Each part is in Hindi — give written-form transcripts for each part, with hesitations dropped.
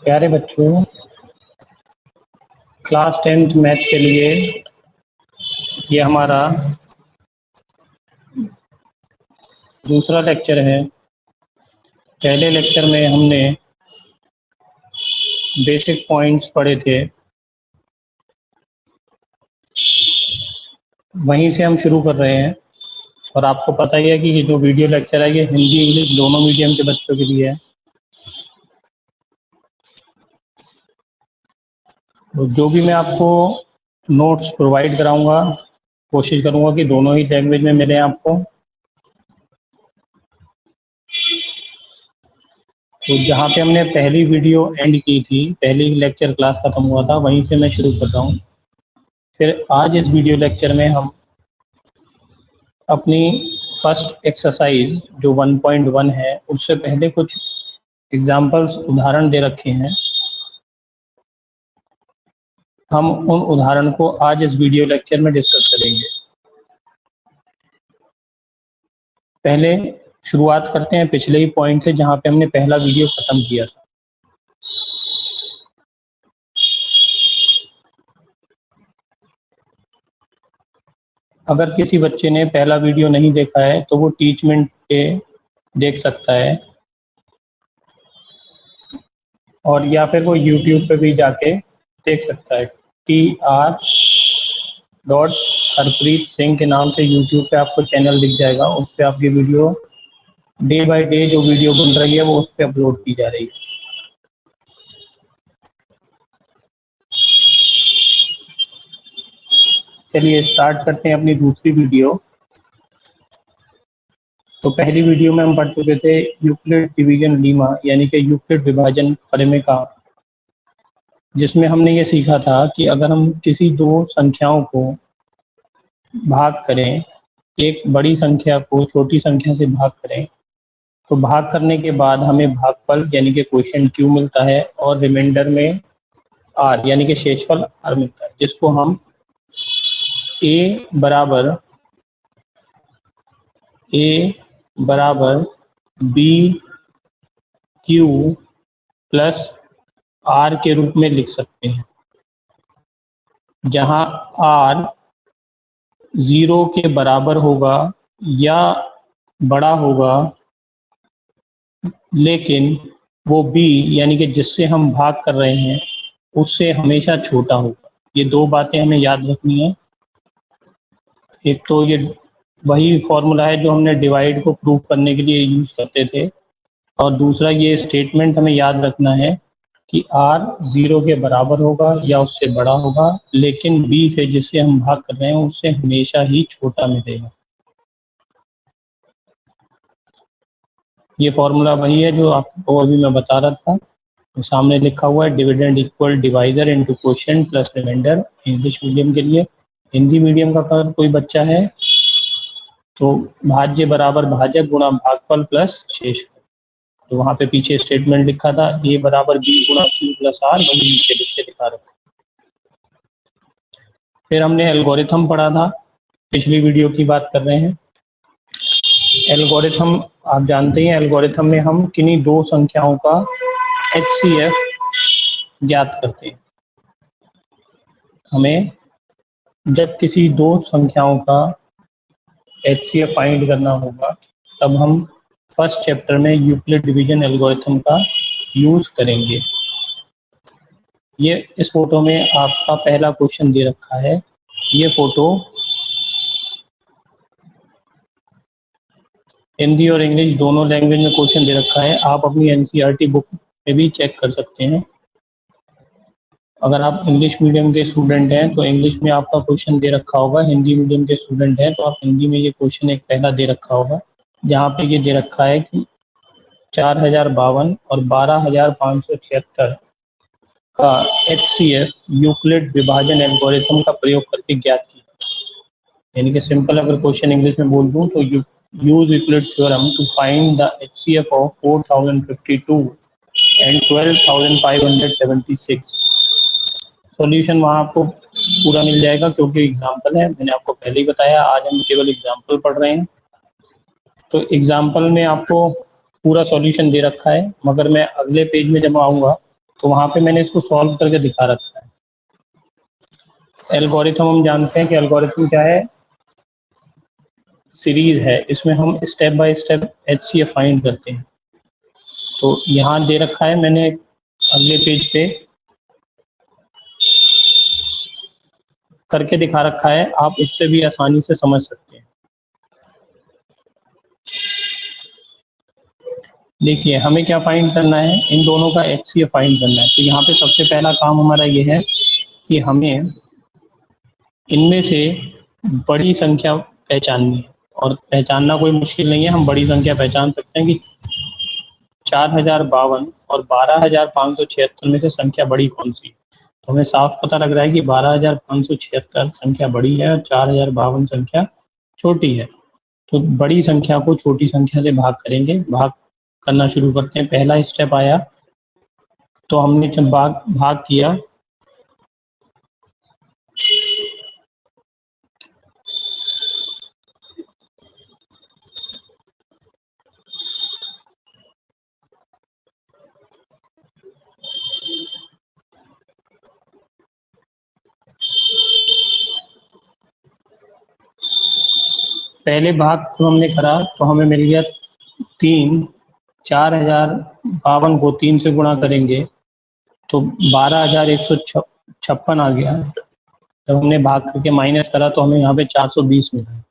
प्यारे बच्चों, क्लास 10th मैथ के लिए ये हमारा दूसरा लेक्चर है। पहले लेक्चर में हमने बेसिक पॉइंट्स पढ़े थे, वहीं से हम शुरू कर रहे हैं। और आपको पता ही है कि ये जो वीडियो लेक्चर है ये हिंदी इंग्लिश दोनों मीडियम के बच्चों के लिए है। तो जो भी मैं आपको नोट्स प्रोवाइड कराऊंगा, कोशिश करूंगा कि दोनों ही लैंग्वेज में मिले आपको। तो जहाँ पे हमने पहली वीडियो एंड की थी, पहली लेक्चर क्लास खत्म हुआ था, वहीं से मैं शुरू कर रहा हूँ। फिर आज इस वीडियो लेक्चर में हम अपनी फर्स्ट एक्सरसाइज जो 1.1 है, उससे पहले कुछ एग्जाम्पल्स उदाहरण दे रखे हैं। हम उन उदाहरण को आज इस वीडियो लेक्चर में डिस्कस करेंगे। पहले शुरुआत करते हैं पिछले ही पॉइंट से, जहाँ पे हमने पहला वीडियो खत्म किया था। अगर किसी बच्चे ने पहला वीडियो नहीं देखा है तो वो टीचमेंट पे देख सकता है, और या फिर वो यूट्यूब पे भी जाके देख सकता है। TR.हरप्रीत सिंह के नाम से यूट्यूब पे आपको चैनल दिख जाएगा। उस पर आपकी वीडियो डे बाय डे जो वीडियो बन रही है वो उस पर अपलोड की जा रही है। चलिए स्टार्ट करते हैं अपनी दूसरी वीडियो। तो पहली वीडियो में हम पढ़ चुके थे यूक्लिड डिवीजन लीमा, यानी कि यूक्लिड विभाजन परिमेय, जिसमें हमने ये सीखा था कि अगर हम किसी दो संख्याओं को भाग करें, एक बड़ी संख्या को छोटी संख्या से भाग करें, तो भाग करने के बाद हमें भागफल यानी कि क्वोशिएंट Q मिलता है, और रिमाइंडर में R यानी कि शेषफल R मिलता है, जिसको हम A बराबर BQ प्लस R के रूप में लिख सकते हैं, जहां R 0 के बराबर होगा या बड़ा होगा, लेकिन वो B यानी कि जिससे हम भाग कर रहे हैं उससे हमेशा छोटा होगा। ये दो बातें हमें याद रखनी है। एक तो ये वही फॉर्मूला है जो हमने डिवाइड को प्रूव करने के लिए यूज करते थे, और दूसरा ये स्टेटमेंट हमें याद रखना है कि R 0 के बराबर होगा या उससे बड़ा होगा, लेकिन B से जिससे हम भाग कर रहे हैं उससे हमेशा ही छोटा मिलेगा। ये फॉर्मूला वही है जो आपको अभी मैं बता रहा था। तो सामने लिखा हुआ है dividend equal divisor into quotient plus remainder, English medium के लिए। हिंदी मीडियम का अगर कोई बच्चा है तो भाज्य बराबर भाजक गुणा भागफल प्लस शेषफल। तो वहाँ पे पीछे स्टेटमेंट लिखा था A बराबर B गुणा Q प्लस R, वही नीचे लिख के दिखा रखा। फिर हमने एल्गोरिथम पढ़ा था, पिछली वीडियो की बात कर रहे हैं। एल्गोरिथम आप जानते हैं, एल्गोरिथम में हम किन्हीं दो संख्याओं का HCF ज्ञात करते हैं। हमें जब किसी दो संख्याओं का HCF फाइंड करना होगा, तब हम फर्स्ट चैप्टर में यूक्लिड डिवीजन एल्गोरिथम का यूज करेंगे। ये इस फोटो में आपका पहला क्वेश्चन दे रखा है। ये फोटो हिंदी और इंग्लिश दोनों लैंग्वेज में क्वेश्चन दे रखा है। आप अपनी NCERT बुक में भी चेक कर सकते हैं। अगर आप इंग्लिश मीडियम के स्टूडेंट हैं तो इंग्लिश में आपका क्वेश्चन दे रखा होगा, हिंदी मीडियम के स्टूडेंट हैं तो आप हिंदी में ये क्वेश्चन एक पहला दे रखा होगा, जहाँ पे ये दे रखा है कि 4052 और 12576 का HCF यूक्लिड विभाजन एल्गोरिथम का प्रयोग करके ज्ञात कीजिए। यानी कि सिंपल अगर क्वेश्चन इंग्लिश में बोल दूं तो use Euclid theorem to find the HCF of 4052 and 12576। Solution वहाँ आपको पूरा मिल जाएगा, क्योंकि एग्जाम्पल है, मैंने आपको पहले ही बताया। आज हम केवल एग्जाम्पल पढ़ रहे हैं, तो एग्जाम्पल में आपको पूरा सॉल्यूशन दे रखा है, मगर मैं अगले पेज में जब आऊँगा तो वहाँ पे मैंने इसको सॉल्व करके दिखा रखा है। एल्गोरिथम हम जानते हैं कि एल्गोरिथम क्या है, सीरीज है, इसमें हम step by step HCF find करते हैं। तो यहाँ दे रखा है मैंने अगले पेज पे करके दिखा रखा है, आप उससे भी आसानी से समझ सकते हैं। देखिए हमें क्या फाइंड करना है, इन दोनों का HCF फाइंड करना है। तो यहाँ पे सबसे पहला काम हमारा ये है कि हमें इनमें से बड़ी संख्या पहचाननी है, और पहचानना कोई मुश्किल नहीं है, हम बड़ी संख्या पहचान सकते हैं कि 4052 और 12576 में से संख्या बड़ी कौन सी है। तो हमें साफ पता लग रहा है कि 12576 संख्या बड़ी है और 4052 संख्या छोटी है। तो बड़ी संख्या को छोटी संख्या से भाग करेंगे, भाग करना शुरू करते हैं। पहला स्टेप आया तो हमने जब भाग किया पहले भाग जो हमने करा तो हमें मिल गया 3, 4052 को 3 से गुणा करेंगे तो 12156 आ गया। जब हमने भाग करके माइनस करा तो हमें यहाँ पे 420 मिला।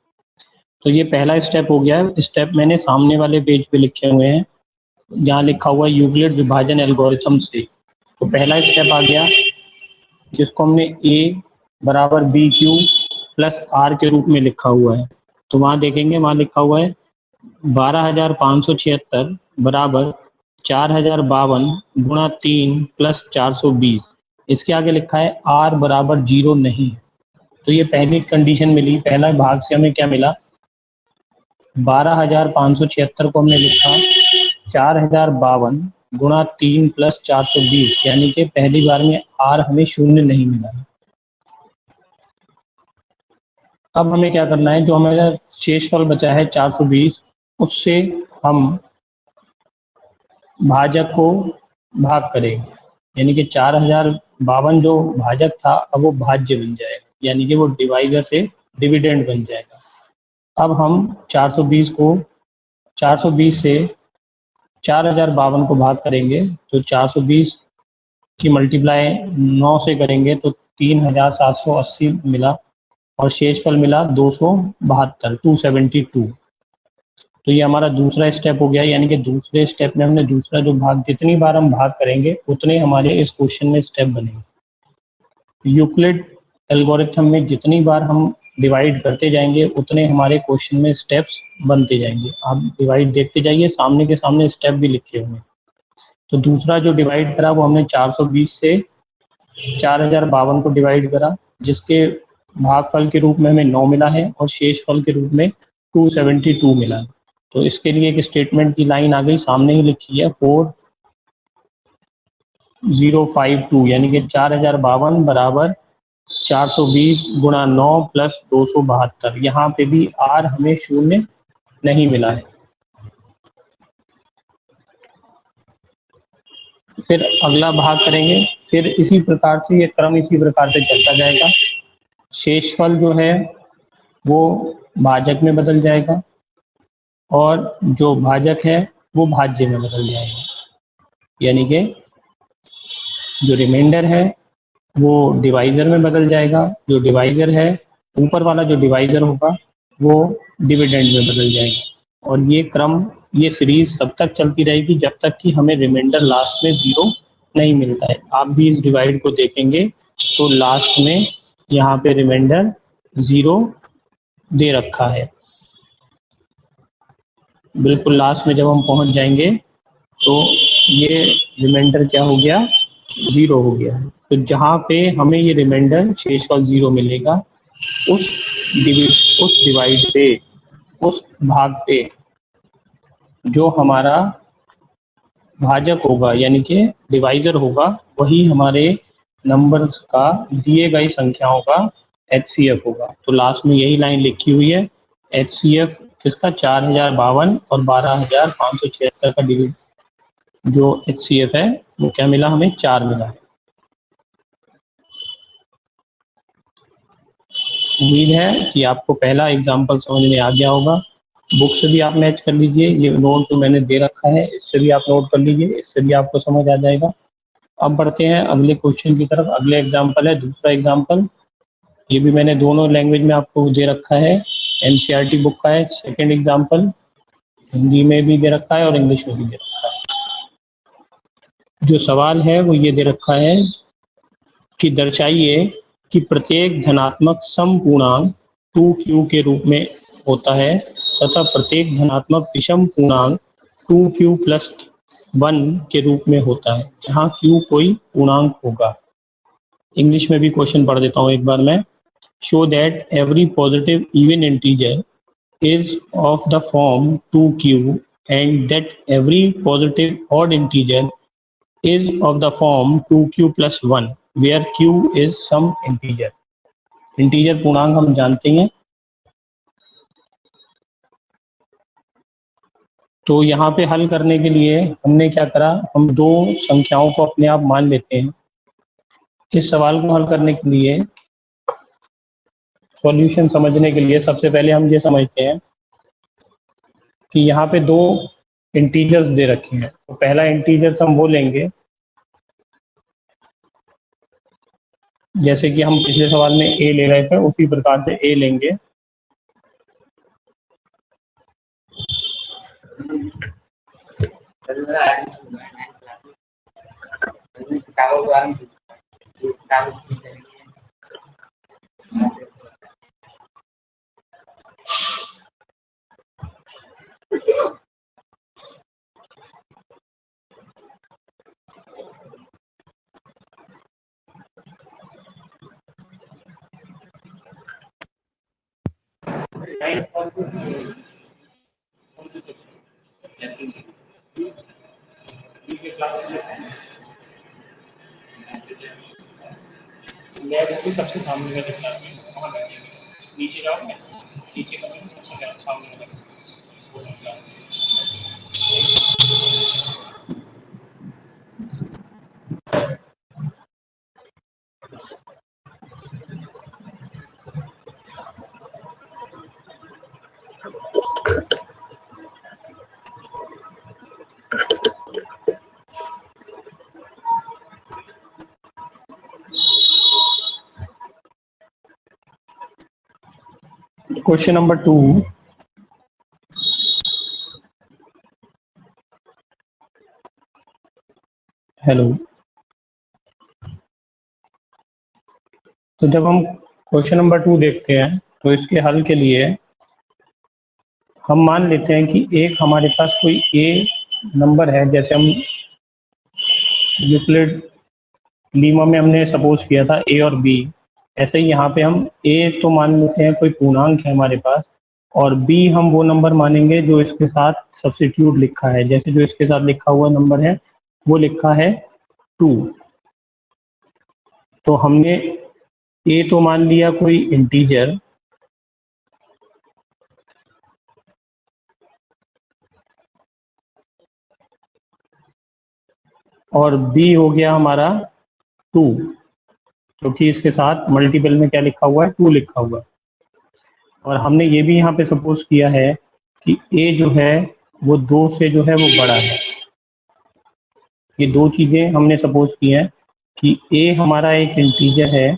तो ये पहला स्टेप हो गया। स्टेप मैंने सामने वाले पेज पे लिखे हुए हैं, जहाँ लिखा हुआ है यूक्लिड विभाजन एल्गोरिथम से। तो पहला स्टेप आ गया जिसको हमने A बराबर BQ प्लस R के रूप में लिखा हुआ है। तो वहाँ देखेंगे, वहाँ लिखा हुआ है 12576 बराबर 4052 गुणा 3 प्लस 420। इसके आगे लिखा है R बराबर 0 नहीं। तो ये पहली कंडीशन मिली। पहला भाग से हमें क्या मिला, 12576 को हमने लिखा 4052 गुणा 3 प्लस 420, यानी कि पहली बार में R हमें 0 नहीं मिला। अब हमें क्या करना है, जो हमारा शेषफल बचा है 420, उससे हम भाजक को भाग करेंगे, यानी कि 4052 जो भाजक था अब वो भाज्य बन जाएगा, यानी कि वो डिवाइजर से डिविडेंड बन जाएगा। अब हम 420 से 4052 को भाग करेंगे तो 420 की मल्टीप्लाई 9 से करेंगे तो 3780 मिला और शेषफल मिला 272, 272। तो ये हमारा दूसरा स्टेप हो गया, यानी कि दूसरे स्टेप में हमने दूसरा जो भाग, जितनी बार हम भाग करेंगे उतने हमारे इस क्वेश्चन में स्टेप बनेंगे। यूक्लिड एल्गोरिथम में जितनी बार हम डिवाइड करते जाएंगे उतने हमारे क्वेश्चन में स्टेप्स बनते जाएंगे। आप डिवाइड देखते जाइए, सामने के सामने स्टेप भी लिखे हुए हैं। तो दूसरा जो डिवाइड करा वो हमने 420 से 4052 को डिवाइड करा, जिसके भागफल के रूप में हमें 9 मिला है और शेषफल के रूप में 272 मिला। तो इसके लिए एक स्टेटमेंट की लाइन आ गई, सामने ही लिखी है 4052, यानी कि 4052 बराबर 420 गुणा 9 प्लस 272। यहाँ पे भी R हमें 0 नहीं मिला है। फिर अगला भाग करेंगे, फिर इसी प्रकार से ये क्रम इसी प्रकार से चलता जाएगा। शेषफल जो है वो भाजक में बदल जाएगा और जो भाजक है वो भाज्य में बदल जाएगा, यानी कि जो रिमाइंडर है वो डिवाइजर में बदल जाएगा, जो डिवाइजर है ऊपर वाला जो डिवाइजर होगा वो डिविडेंड में बदल जाएगा। और ये क्रम, ये सीरीज तब तक चलती रहेगी जब तक कि हमें रिमाइंडर लास्ट में 0 नहीं मिलता है। आप भी इस डिवाइड को देखेंगे तो लास्ट में यहाँ पे रिमाइंडर 0 दे रखा है। बिल्कुल लास्ट में जब हम पहुंच जाएंगे तो ये रिमाइंडर क्या हो गया, 0 हो गया है। तो जहाँ पे हमें ये रिमाइंडर शेषफल 0 मिलेगा उस डिवाइड पे, उस भाग पे जो हमारा भाजक होगा यानी कि डिवाइजर होगा, वही हमारे नंबर्स का, दिए गई संख्याओं का HCF होगा। तो लास्ट में यही लाइन लिखी हुई है, HCF किसका, 4052 और 12576 का जो HCF है वो क्या मिला हमें 4 मिला है। उम्मीद है कि आपको पहला एग्जाम्पल समझ में आ गया होगा। बुक से भी आप मैच कर लीजिए, ये नोट तो मैंने दे रखा है, इससे भी आप नोट कर लीजिए, इससे भी आपको समझ आ जाएगा। अब बढ़ते हैं अगले क्वेश्चन की तरफ। अगले एग्जाम्पल है दूसरा एग्जाम्पल, ये भी मैंने दोनों लैंग्वेज में आपको दे रखा है, NCERT बुक का है। सेकेंड एग्जाम्पल हिंदी में भी दे रखा है और इंग्लिश में भी दे रखा है। जो सवाल है वो ये दे रखा है कि दर्शाइए कि प्रत्येक धनात्मक समपूर्णांक 2q के रूप में होता है तथा प्रत्येक धनात्मक विषम पूर्णांक 2q प्लस 1 के रूप में होता है, जहाँ q कोई पूर्णांक होगा। इंग्लिश में भी क्वेश्चन पढ़ देता हूँ एक बार मैं। Show that every positive even integer is of the form 2q and that every positive odd integer is of the form 2q plus 1 where q is some integer। Integer पूर्णांक हम जानते हैं, तो यहाँ पे हल करने के लिए हमने क्या करा, हम दो संख्याओं को अपने आप मान लेते हैं। इस सवाल को हल करने के लिए, सॉल्यूशन समझने के लिए सबसे पहले हम ये समझते हैं कि यहाँ पे दो इंटीजर्स दे रखे हैं। तो पहला इंटीजर्स हम वो लेंगे जैसे कि हम पिछले सवाल में a ले रहे थे, उसी प्रकार से a लेंगे। सबसे सामने का दिखना है, नीचे जाओ, नीचे का सामने क्वेश्चन नंबर 2। हेलो। तो जब हम क्वेश्चन नंबर 2 देखते हैं तो इसके हल के लिए हम मान लेते हैं कि एक हमारे पास कोई ए नंबर है, जैसे हम यूक्लिड लीमा में हमने सपोज किया था ए और बी, ऐसे ही यहाँ पे हम ए तो मान लेते हैं कोई पूर्णांक है हमारे पास, और बी हम वो नंबर मानेंगे जो इसके साथ सब्स्टिट्यूट लिखा है। जैसे जो इसके साथ लिखा हुआ नंबर है वो लिखा है 2। तो हमने ए तो मान लिया कोई इंटीजर, और बी हो गया हमारा 2, क्योंकि इसके साथ मल्टीपल में क्या लिखा हुआ है, 2 लिखा हुआ है। और हमने ये भी यहाँ पे सपोज किया है कि ए जो है वो 2 से जो है वो बड़ा है। ये दो चीजें हमने सपोज की हैं कि ए हमारा एक इंटीजर है,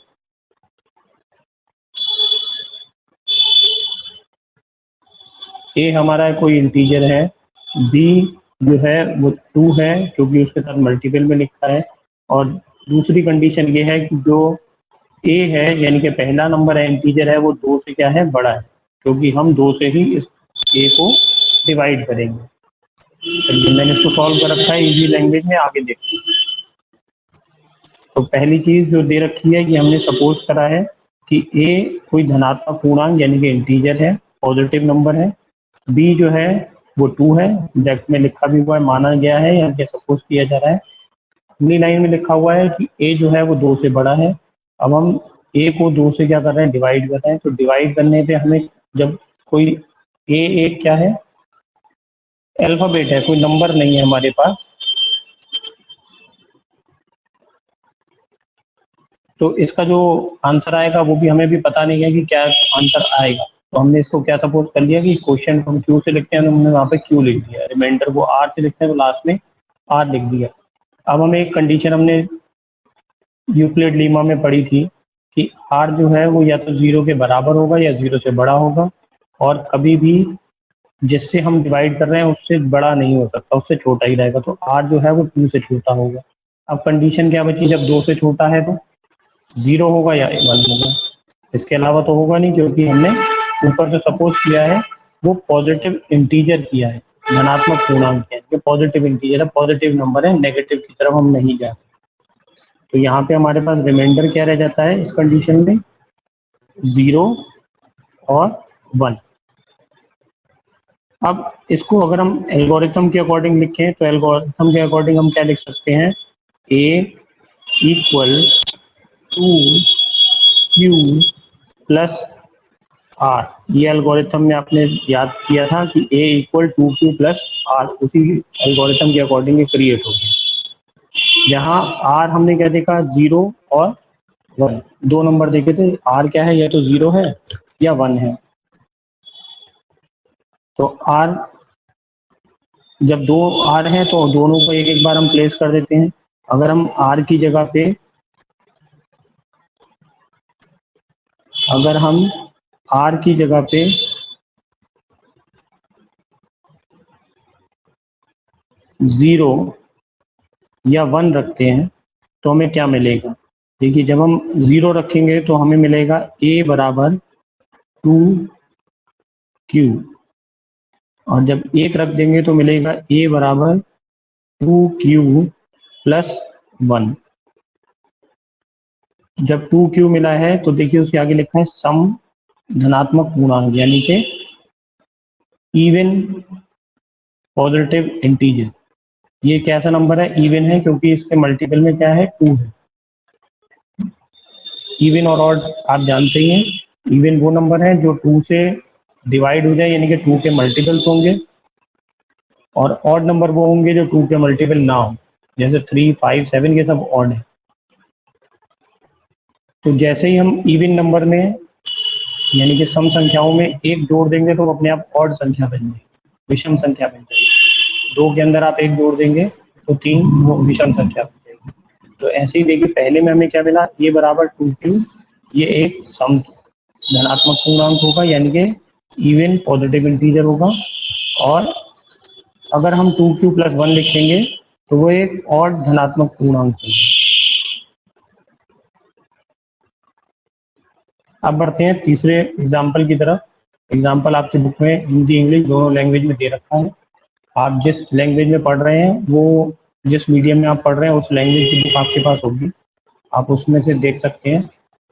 ए हमारा कोई इंटीजर है, बी जो है वो 2 है क्योंकि उसके साथ मल्टीपल में लिखा है, और दूसरी कंडीशन ये है कि जो ए है यानी कि पहला नंबर है इंटीजर है वो 2 से क्या है, बड़ा है, क्योंकि हम 2 से ही इस ए को डिवाइड करेंगे। तो मैंने इसको सॉल्व कर रखा है इजी लैंग्वेज में, आगे देखते हैं। तो पहली चीज जो दे रखी है कि हमने सपोज करा है कि ए कोई धनात्मक पूर्णांक यानी कि इंटीजर है, पॉजिटिव नंबर है, बी जो है वो 2 है, ब्रैकेट में लिखा भी हुआ है, माना गया है या क्या सपोज किया जा रहा है। अगली लाइन में लिखा हुआ है कि ए जो है वो 2 से बड़ा है। अब हम ए को 2 से क्या कर रहे हैं, डिवाइड कर रहे हैं। तो डिवाइड करने पे हमें जब कोई ए एक क्या है, अल्फाबेट है, कोई नंबर नहीं है हमारे पास, तो इसका जो आंसर आएगा वो भी हमें भी पता नहीं है कि क्या आंसर आएगा। तो हमने इसको क्या सपोज कर लिया कि क्वेश्चन हम क्यू से लिखते हैं तो हमने वहाँ पे क्यू लिख दिया, रिमाइंडर को आर से लिखते हैं तो लास्ट में आर लिख दिया। अब हमें एक कंडीशन हमने यूक्लिड लीमा में पढ़ी थी कि आर जो है वो या तो 0 के बराबर होगा या 0 से बड़ा होगा, और कभी भी जिससे हम डिवाइड कर रहे हैं उससे बड़ा नहीं हो सकता, उससे छोटा ही रहेगा। तो आर जो है वो 2 से छोटा होगा। अब कंडीशन क्या बची, जब 2 से छोटा है तो 0 होगा या 1 होगा, इसके अलावा तो होगा नहीं, क्योंकि हमने ऊपर जो सपोज किया है वो पॉजिटिव इंटीजर किया है, धनात्मक पूर्णांक है, ये पॉजिटिव इंटीजर है, पॉजिटिव नंबर है, नेगेटिव की तरफ हम नहीं जाते। तो यहाँ पे हमारे पास रिमाइंडर क्या रह जाता है इस कंडीशन में, 0 और 1। अब इसको अगर हम एल्गोरिथम के अकॉर्डिंग लिखें तो एल्गोरिथम के अकॉर्डिंग हम क्या लिख सकते हैं, a equal to Q plus R. ये एल्गोरिथम में आपने याद किया था कि a equal to Q plus R, उसी एल्गोरिथम के अकॉर्डिंग ये क्रिएट हो गया। जहाँ r हमने क्या देखा, 0 और 1, दो नंबर देखे थे। r क्या है, या तो 0 है या 1 है। तो r जब दो r हैं तो दोनों को एक एक बार हम प्लेस कर देते हैं। अगर हम r की जगह पे अगर हम r की जगह पे 0 या 1 रखते हैं तो हमें क्या मिलेगा। देखिए, जब हम 0 रखेंगे तो हमें मिलेगा a बराबर 2q, और जब 1 रख देंगे तो मिलेगा a बराबर 2q प्लस 1। जब 2q मिला है तो देखिए उसके आगे लिखा है सम धनात्मक पूर्णांक, यानी कि इवन पॉजिटिव इंटीजर। ये कैसा नंबर है, इवन है, क्योंकि इसके मल्टीपल में क्या है, 2 है। इवन और ऑड आप जानते ही हैं, इवन वो नंबर है जो 2 से डिवाइड हो जाए, यानी कि 2 के मल्टीपल्स होंगे, और ऑड नंबर वो होंगे जो 2 के मल्टीपल ना हो, जैसे 3, 5, 7 के सब ऑड है। तो जैसे ही हम इवन नंबर में यानी कि सम संख्याओं में एक जोड़ देंगे तो वो अपने आप ऑड संख्या बन जाएगी, विषम संख्या बन जाएगी। 2 के अंदर आप 1 जोड़ देंगे तो 3, वो विषम संख्या बन जाएगी। तो ऐसे ही देखिए, पहले में हमें क्या मिला, ये बराबर 2q, ये एक सम धनात्मक पूर्णांक होगा, यानी कि इवन पॉजिटिव इंटीजर होगा। और अगर हम 2q प्लस 1 लिखेंगे तो वो एक और धनात्मक पूर्णांक होगा। अब बढ़ते हैं तीसरे एग्जाम्पल की तरफ। एग्जाम्पल आपकी बुक में हिंदी इंग्लिश दोनों लैंग्वेज में दे रखा है। आप जिस लैंग्वेज में पढ़ रहे हैं, वो जिस मीडियम में आप पढ़ रहे हैं उस लैंग्वेज की बुक आपके पास होगी, आप उसमें से देख सकते हैं।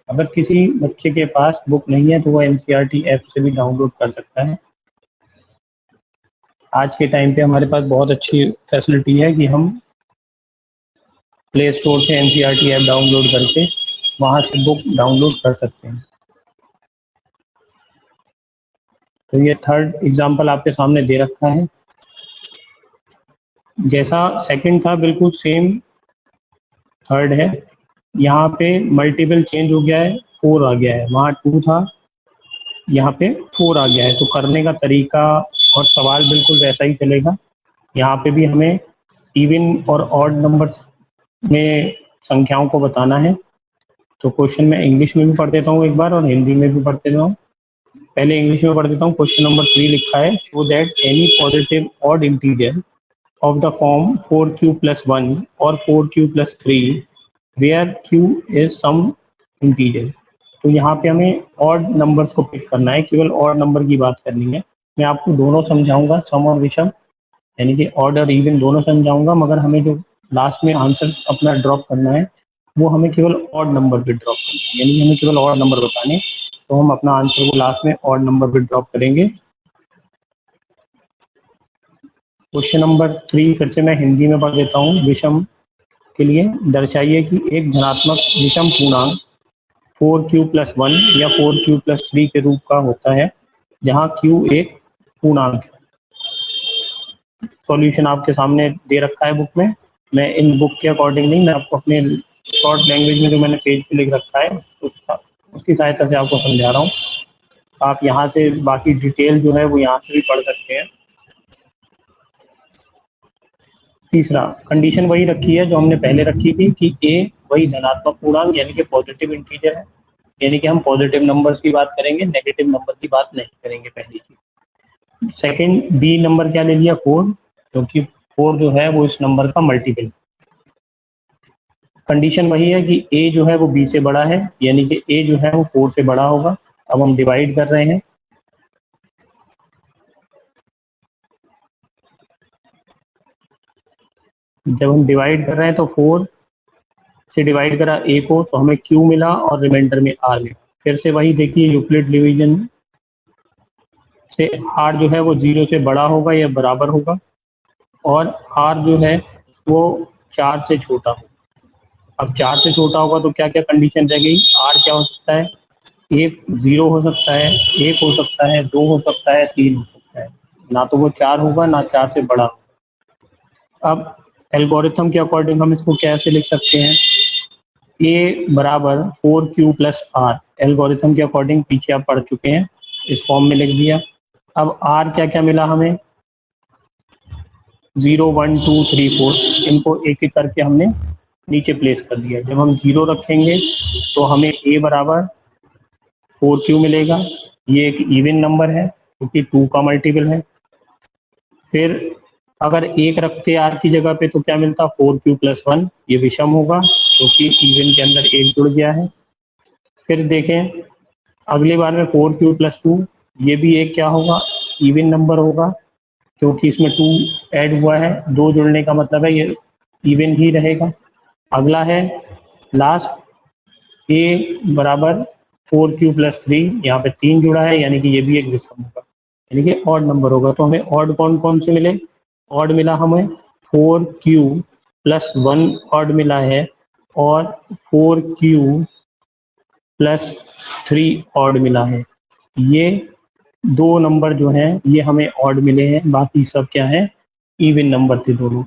अगर किसी बच्चे के पास बुक नहीं है तो वो NCERT ऐप से भी डाउनलोड कर सकता है। आज के टाइम पे हमारे पास बहुत अच्छी फैसिलिटी है कि हम प्ले स्टोर से NCERT ऐप डाउनलोड करके वहाँ से बुक डाउनलोड कर सकते हैं। तो ये थर्ड एग्जाम्पल आपके सामने दे रखा है। जैसा सेकंड था बिल्कुल सेम थर्ड है। यहाँ पे मल्टीपल चेंज हो गया है, 4 आ गया है, वहाँ 2 था, यहाँ पे 4 आ गया है। तो करने का तरीका और सवाल बिल्कुल वैसा ही चलेगा। यहाँ पे भी हमें इवन और ऑड नंबर्स में संख्याओं को बताना है। तो क्वेश्चन मैं इंग्लिश में भी पढ़ देता हूँ एक बार और हिंदी में भी पढ़ देता हूँ। पहले इंग्लिश में पढ़ देता हूँ। क्वेश्चन नंबर 3 लिखा है, show that any positive odd integer of the form 4q plus 1 or 4q plus 3 where q is some integer। तो यहाँ पे हमें ऑड नंबर्स को पिक करना है, केवल ऑड नंबर की बात करनी है। मैं आपको दोनों समझाऊंगा, सम और विषम, यानी कि ऑड और इवन दोनों समझाऊंगा, मगर हमें जो लास्ट में आंसर अपना ड्रॉप करना है वो हमें केवल ऑड नंबर पे ड्रॉप करना है, यानी कि हमें केवल ऑड नंबर बताने। तो हम अपना आंसर को लास्ट में ऑड नंबर पे ड्रॉप करेंगे। क्वेश्चन नंबर 3 फिर से मैं हिंदी में पढ़ देता हूँ। विषम के लिए दर्शाइए कि एक धनात्मक विषम पूर्णांक 4q प्लस 1 या 4q प्लस 3 के रूप का होता है, जहाँ q एक पूर्णांक है। सॉल्यूशन आपके सामने दे रखा है बुक में। मैं इन बुक के अकॉर्डिंग नहीं, मैं आपको अपने शॉर्ट लैंग्वेज में जो मैंने पेज पे लिख रखा है उसकी सहायता से आपको समझा रहा हूँ। आप यहाँ से बाकी डिटेल जो है वो यहाँ से भी पढ़ सकते हैं। तीसरा, कंडीशन वही रखी है जो हमने पहले रखी थी कि ए वही धनात्मक पूर्णांक यानी कि पॉजिटिव इंटीजर है, यानी कि हम पॉजिटिव नंबर्स की बात करेंगे, नेगेटिव नंबर की बात नहीं करेंगे पहली चीज। सेकंड, बी नंबर क्या ले लिया 4, क्योंकि 4 जो है वो इस नंबर का मल्टीपल। कंडीशन वही है कि ए जो है वो बी से बड़ा है, यानी कि ए जो है वो 4 से बड़ा होगा। अब हम डिवाइड कर रहे हैं, जब हम डिवाइड कर रहे हैं तो 4 से डिवाइड करा ए को तो हमें क्यू मिला और रिमाइंडर में आर मिला। फिर से वही देखिए, यूक्लिड डिवीजन से आर जो है वो 0 से बड़ा होगा या बराबर होगा, और आर जो है वो 4 से छोटा होगा। अब 4 से छोटा होगा तो क्या क्या कंडीशन रह गई, आर क्या हो सकता है, एक 0 हो सकता है, 1 हो सकता है, 2 हो सकता है, 3 हो सकता है, ना तो वो 4 होगा ना 4 से बड़ा। अब एल्गोरिथम के अकॉर्डिंग हम इसको कैसे लिख सकते हैं, ए बराबर 4q प्लस आर, एल्गोरिथम के अकॉर्डिंग पीछे आप पढ़ चुके हैं, इस फॉर्म में लिख दिया। अब आर क्या क्या मिला हमें, 0 1 2 3 4, इनको एक एक करके हमने नीचे प्लेस कर दिया। जब हम 0 रखेंगे तो हमें ए बराबर 4q मिलेगा, ये एक इवन नंबर है क्योंकि 2 का मल्टीपल है। फिर अगर एक रखते आर की जगह पे तो क्या मिलता, 4q प्लस 1, ये विषम होगा क्योंकि इवन के अंदर एक जुड़ गया है। फिर देखें अगली बार में 4q प्लस 2, ये भी एक क्या होगा, इवन नंबर होगा क्योंकि इसमें 2 ऐड हुआ है, 2 जुड़ने का मतलब है ये इवन ही रहेगा। अगला है लास्ट, ए बराबर 4q प्लस 3, यहाँ पे 3 जुड़ा है यानी कि ये भी एक विषम होगा, यानी कि ऑड नंबर होगा। तो हमें ऑड कौन कौन से मिले, ऑड मिला हमें 4q प्लस 1 ऑड मिला है, और 4q प्लस 3 ऑड मिला है। ये 2 नंबर जो हैं ये हमें ऑड मिले हैं, बाकी सब क्या है, इवन नंबर थे दोनों।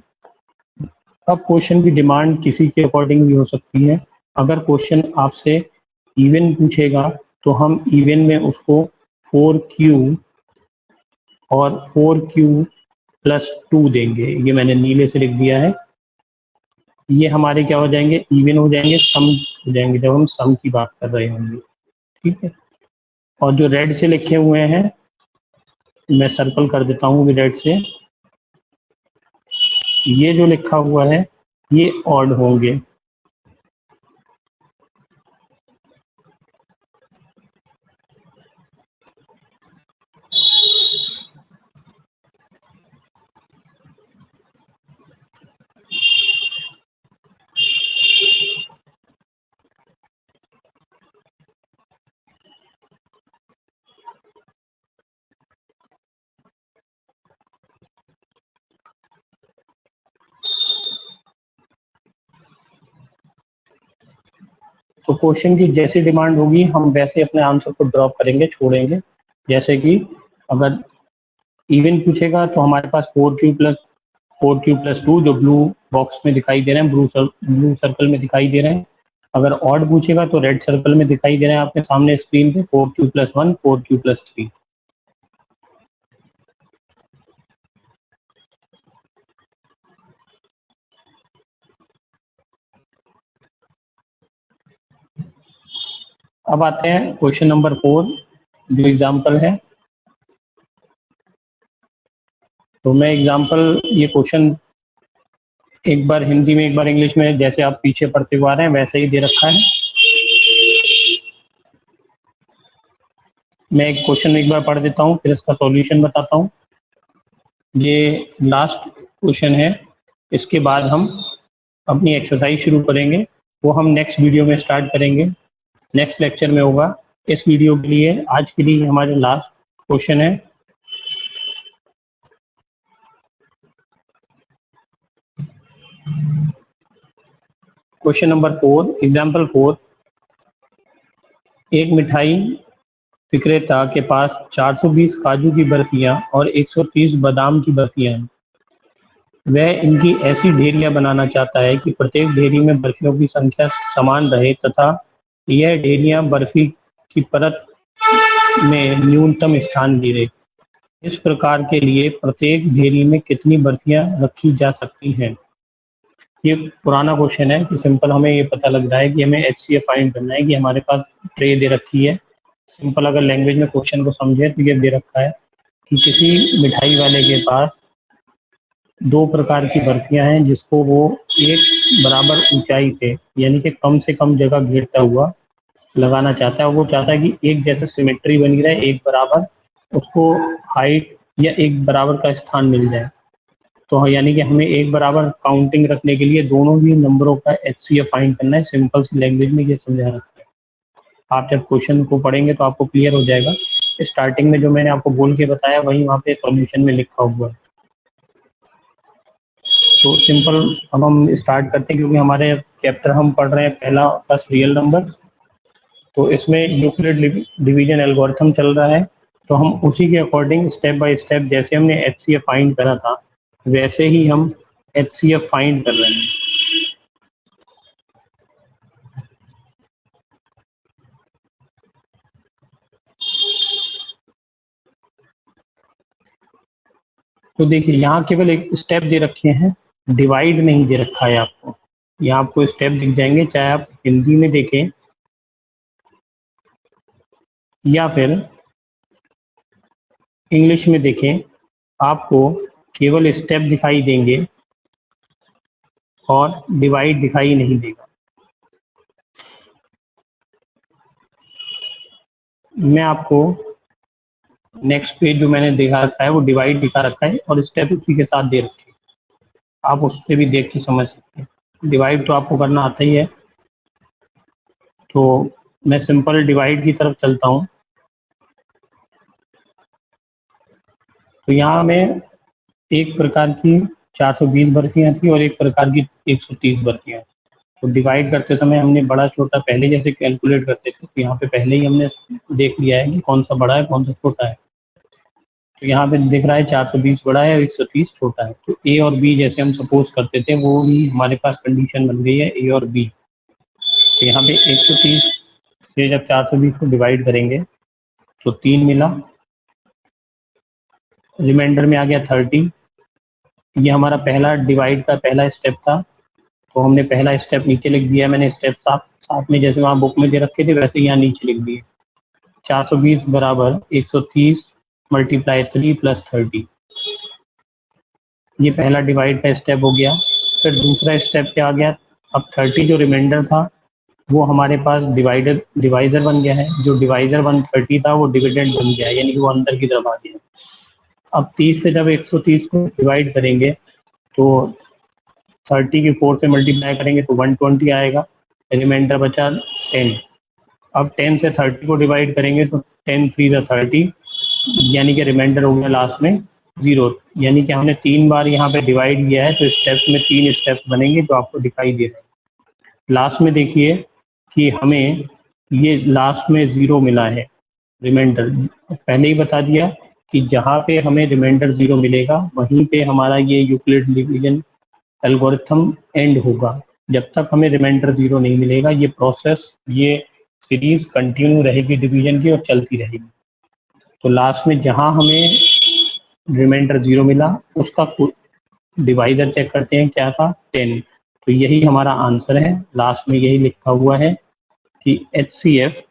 अब क्वेश्चन की डिमांड किसी के अकॉर्डिंग भी हो सकती है। अगर क्वेश्चन आपसे इवन पूछेगा तो हम इवन में उसको 4q और 4q प्लस 2 देंगे, ये मैंने नीले से लिख दिया है। ये हमारे क्या हो जाएंगे, इवन हो जाएंगे, सम हो जाएंगे जब हम सम की बात कर रहे होंगे, ठीक है। और जो रेड से लिखे हुए हैं मैं सर्कल कर देता हूँ रेड से, ये जो लिखा हुआ है ये ऑड होंगे। तो क्वेश्चन की जैसी डिमांड होगी हम वैसे अपने आंसर को ड्रॉप करेंगे, छोड़ेंगे। जैसे कि अगर इवन पूछेगा तो हमारे पास 4q प्लस 2 जो ब्लू बॉक्स में दिखाई दे रहे हैं, ब्लू सर्कल में दिखाई दे रहे हैं। अगर ऑड पूछेगा तो रेड सर्कल में दिखाई दे रहे हैं आपके सामने स्क्रीन पे, 4q प्लस 1, 4q प्लस 3। अब आते हैं क्वेश्चन नंबर 4 जो एग्जाम्पल है। तो मैं एग्जाम्पल, ये क्वेश्चन एक बार हिंदी में एक बार इंग्लिश में, जैसे आप पीछे पढ़ते हुए आ रहे हैं वैसे ही दे रखा है। मैं एक क्वेश्चन एक बार पढ़ देता हूँ फिर इसका सॉल्यूशन बताता हूँ। ये लास्ट क्वेश्चन है, इसके बाद हम अपनी एक्सरसाइज शुरू करेंगे, वो हम नेक्स्ट वीडियो में स्टार्ट करेंगे, नेक्स्ट लेक्चर में होगा। इस वीडियो के लिए आज के लिए हमारा लास्ट क्वेश्चन है। क्वेश्चन नंबर 4, एग्जाम्पल 4, एक मिठाई विक्रेता के पास 420 काजू की बर्फियां और 130 बादाम की बर्फियां हैं। वह इनकी ऐसी ढेरियां बनाना चाहता है कि प्रत्येक ढेरी में बर्फियों की संख्या समान रहे तथा यह ढेरियां बर्फी की परत में न्यूनतम स्थान घेरे। इस प्रकार के लिए प्रत्येक ढेरी में कितनी बर्फियां रखी जा सकती हैं? ये पुराना क्वेश्चन है कि सिंपल हमें ये पता लग रहा है कि हमें HCF फाइंड करना है कि हमारे पास ट्रे दे रखी है। सिंपल अगर लैंग्वेज में क्वेश्चन को समझे तो ये दे रखा है कि किसी मिठाई वाले के पास दो प्रकार की बर्फियां हैं जिसको वो एक बराबर ऊंचाई पे यानी कि कम से कम जगह घेरता हुआ लगाना चाहता है। वो चाहता है कि एक जैसे सिमेट्री बनी रहे, एक बराबर उसको हाइट या एक बराबर का स्थान मिल जाए। तो यानी कि हमें एक बराबर काउंटिंग रखने के लिए दोनों ही नंबरों का HCF फाइंड करना है। सिंपल सी लैंग्वेज में ये समझा रखा है। आप जब क्वेश्चन को पढ़ेंगे तो आपको क्लियर हो जाएगा। स्टार्टिंग में जो मैंने आपको बोल के बताया वही वहाँ पे सॉल्यूशन में लिखा हुआ है। तो सिंपल अब हम स्टार्ट करते हैं क्योंकि हमारे चैप्टर हम पढ़ रहे हैं पहला प्लस रियल नंबर। तो इसमें यूक्लिड डिवीजन एल्गोरिथम चल रहा है। तो हम उसी के अकॉर्डिंग स्टेप बाय स्टेप जैसे हमने HCF फाइंड करा था वैसे ही हम HCF फाइंड कर रहे हैं। तो देखिए यहाँ केवल एक स्टेप दे रखे हैं, डिवाइड नहीं दे रखा है आपको। यहाँ आपको स्टेप दिख जाएंगे, चाहे आप हिंदी में देखें या फिर इंग्लिश में देखें, आपको केवल स्टेप दिखाई देंगे और डिवाइड दिखाई नहीं देगा। मैं आपको नेक्स्ट पेज जो मैंने दिखा रखा है वो डिवाइड दिखा रखा है और स्टेप उसी के साथ दे रखे हैं। आप उस पर भी देख के समझ सकते हैं। डिवाइड तो आपको करना आता ही है। तो मैं सिंपल डिवाइड की तरफ चलता हूँ। तो यहाँ में एक प्रकार की 420 बर्फियाँ थी और एक प्रकार की 130 बर्फियाँ। तो डिवाइड करते समय हमने बड़ा छोटा पहले जैसे कैलकुलेट करते थे, तो यहाँ पे पहले ही हमने देख लिया है कि कौन सा बड़ा है कौन सा छोटा है। तो यहाँ पे दिख रहा है 420 बड़ा है और 130 छोटा है। तो ए और बी जैसे हम सपोज करते थे वो ही हमारे पास कंडीशन बन गई है, ए और बी। तो यहाँ पे 130 से जब 420 को डिवाइड करेंगे तो 3 मिला, रिमाइंडर में आ गया 30। ये हमारा पहला डिवाइड का पहला स्टेप था। तो हमने पहला स्टेप नीचे लिख दिया। मैंने स्टेप साथ साथ में जैसे वहाँ बुक में दे रखे थे वैसे यहाँ नीचे लिख दिए। 420 बराबर 130 मल्टीप्लाई 3 प्लस 30। ये पहला डिवाइड का स्टेप हो गया। फिर दूसरा स्टेप क्या आ गया, अब 30 जो रिमाइंडर था वो हमारे पास डिवाइजर बन गया है। जो डिवाइजर 130 था वो डिविडेंड बन गया है, यानी कि वो अंदर की तरफ आ गया। अब 30 से जब 130 को डिवाइड करेंगे तो 30 की 4 से मल्टीप्लाई करेंगे तो 120 आएगा, रिमाइंडर बचा 10। अब 10 से 30 को डिवाइड करेंगे तो 10 3 30, यानी कि रिमाइंडर हो गया लास्ट में 0। यानी कि हमने 3 बार यहाँ पे डिवाइड किया है तो स्टेप्स में 3 स्टेप्स बनेंगे जो आपको दिखाई दे रहे हैं। लास्ट में देखिए कि हमें ये लास्ट में 0 मिला है रिमाइंडर। पहले ही बता दिया कि जहाँ पे हमें रिमाइंडर 0 मिलेगा वहीं पे हमारा ये यूक्लिड डिवीजन एल्गोरिथम एंड होगा। जब तक हमें रिमाइंडर 0 नहीं मिलेगा ये प्रोसेस, ये सीरीज कंटिन्यू रहेगी डिवीजन की और चलती रहेगी। तो लास्ट में जहाँ हमें रिमाइंडर 0 मिला उसका डिवाइजर चेक करते हैं, क्या था 10। तो यही हमारा आंसर है। लास्ट में यही लिखा हुआ है कि HCF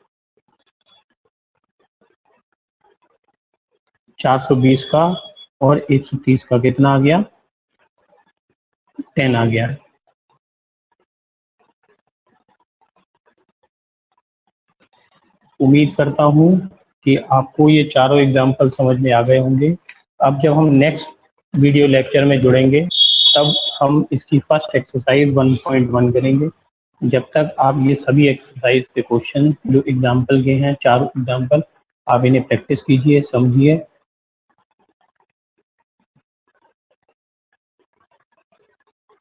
420 का और 130 का कितना आ गया, 10 आ गया। उम्मीद करता हूँ कि आपको ये चारों एग्जाम्पल समझ में आ गए होंगे। अब जब हम नेक्स्ट वीडियो लेक्चर में जुड़ेंगे तब हम इसकी फर्स्ट एक्सरसाइज 1.1 करेंगे। जब तक आप ये सभी एक्सरसाइज के क्वेश्चन जो एग्जाम्पल के हैं, चारों एग्जाम्पल, आप इन्हें प्रैक्टिस कीजिए, समझिए।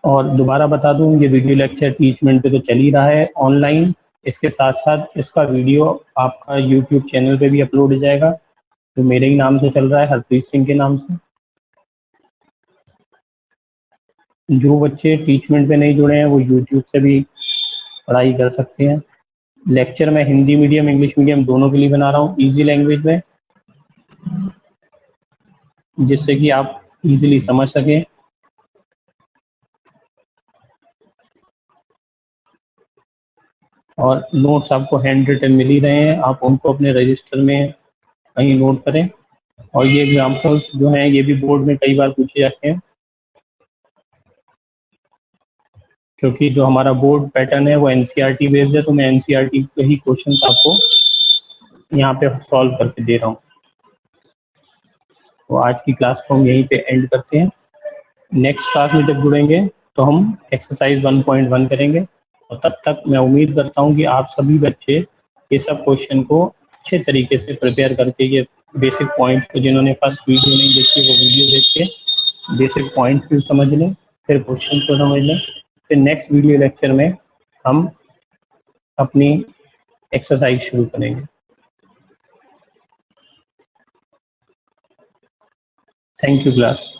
और दोबारा बता दूं, ये वीडियो लेक्चर 30 मिनट पे तो चल ही रहा है ऑनलाइन। इसके साथ साथ इसका वीडियो आपका यूट्यूब चैनल पे भी अपलोड हो जाएगा, जो मेरे ही नाम से चल रहा है, हरप्रीत सिंह के नाम से। जो बच्चे टीचमेंट पे नहीं जुड़े हैं वो यूट्यूब से भी पढ़ाई कर सकते हैं। लेक्चर मैं हिंदी मीडियम इंग्लिश मीडियम दोनों के लिए बना रहा हूँ इजी लैंग्वेज में, जिससे कि आप इजीली समझ सकें। और नोट्स आपको हैंड रिटन मिल ही रहे हैं, आप उनको अपने रजिस्टर में कहीं नोट करें। और ये एग्जाम्पल्स जो हैं ये भी बोर्ड में कई बार पूछे जाते हैं, क्योंकि जो हमारा बोर्ड पैटर्न है वो एनसीईआरटी बेस्ड है, तो मैं एनसीईआरटी के ही क्वेश्चन आपको यहाँ पे सॉल्व करके दे रहा हूँ। तो आज की क्लास को हम यहीं पे एंड करते हैं। नेक्स्ट क्लास में जब जुड़ेंगे तो हम एक्सरसाइज 1.1 करेंगे, और तब तक मैं उम्मीद करता हूँ कि आप सभी बच्चे ये सब क्वेश्चन को अच्छे तरीके से प्रिपेयर करके, ये बेसिक पॉइंट्स को जिन्होंने फर्स्ट वीडियो नहीं देखी वो वीडियो देख के बेसिक पॉइंट्स भी समझ लें, फिर क्वेश्चन को समझ लें, फिर नेक्स्ट वीडियो लेक्चर में हम अपनी एक्सरसाइज शुरू करेंगे। Thank you class.